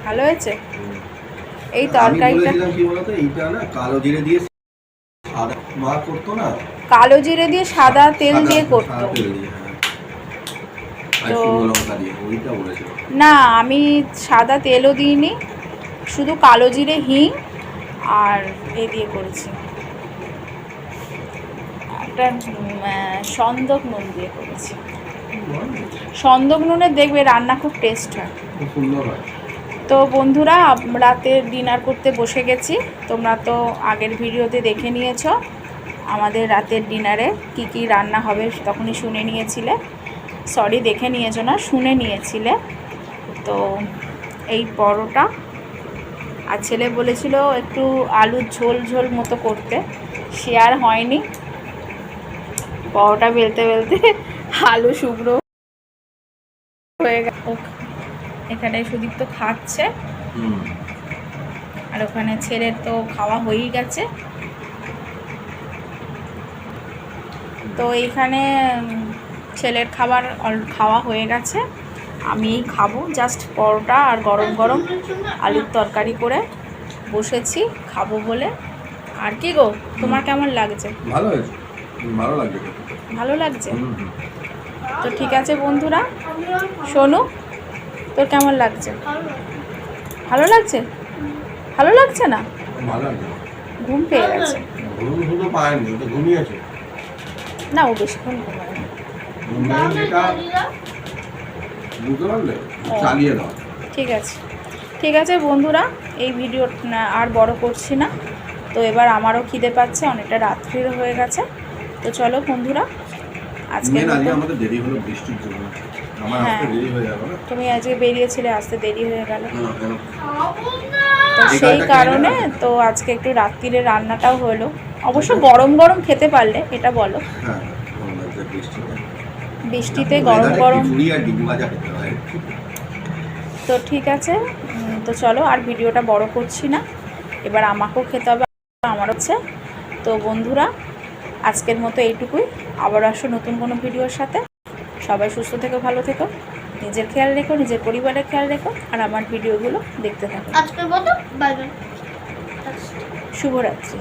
ভালো হয়েছে। এই তরকারিটা কি বলতো, এইটা না কালো জিরে দিয়ে সাদা মা করতো না, কালো জিরে দিয়ে সাদা তেল দিয়ে করতো। তো না, আমি সাদা তেলও দিইনি, শুধু কালো জিরে, হিং আর এ দিয়ে করেছি, একটা সন্দক নুন দিয়ে করেছি। সন্দক নুনের দেখবে রান্না খুব টেস্ট হয়। তো বন্ধুরা, রাতে ডিনার করতে বসে গেছি। তোমরা তো আগের ভিডিওতে দেখে নিয়েছো আমাদের রাতের ডিনারে কি কি রান্না হবে, তখনই শুনে নিয়েছিলে। সরি, দেখে নিয়েছো না, শুনে নিয়েছিলে। তো এই পরোটা, আর ছেলে বলেছিল একটু আলুর ঝোল ঝোল মতো করতে, সে আর হয়নি। পরোটা বেলতে বেলতে আলু শুকনো হয়ে গেল। এখানে সুদীপ তো খাচ্ছে, আর ওখানে ছেলের তো খাওয়া হয়েই গেছে। তো এইখানে ছেলের খাওয়া হয়ে গেছে, আমি খাবো জাস্ট পরোটা আর গরম গরম আলুর তরকারি করে বসেছি খাবো বলে। আর কি গো, তোমার কেমন লাগছে? ভালো হয়েছে, ভালো লাগছে, ভালো লাগছে। তো ঠিক আছে বন্ধুরা, শোনো, তোর কেমন লাগছে? ভালো লাগছে? ভালো লাগছে না? ঘুম পেয়ে গেছে না, ও বেশিক্ষণ ঘুমায় না। ঠিক আছে বন্ধুরা, এই ভিডিও আর বড় করছি না। তো এবার আমারও খিদে পাচ্ছে, অনেকটা রাত্রির হয়ে গেছে। তো চলো বন্ধুরা, আজকে আমাদের দেরি হলো বৃষ্টির জন্য, আমার আসতে দেরি হয়ে যাবে না। তুমি আজকে বেরিয়েছিলে, আসতে দেরি হয়ে গেল, তো সেই কারণে তো আজকে একটু রাত্রিরে রান্নাটাও হলো। অবশ্য গরম গরম খেতে পারলে, এটা বলো। বৃষ্টিতে গরম গরম। তো ঠিক আছে, তো চলো আর ভিডিওটা বড় করছি না, এবার আমাকেও খেতে হবে, আমার হচ্ছে। তো বন্ধুরা, আজকের মতো এইটুকুই, আবার আসো নতুন কোনো ভিডিওর সাথে। সবাই সুস্থ থেকো, ভালো থেকো, নিজের খেয়াল রেখো, নিজের পরিবারের খেয়াল রেখো, আর আমার ভিডিওগুলো দেখতে থাকো। আজকের মতো বাই বাই, শুভরাত্রি।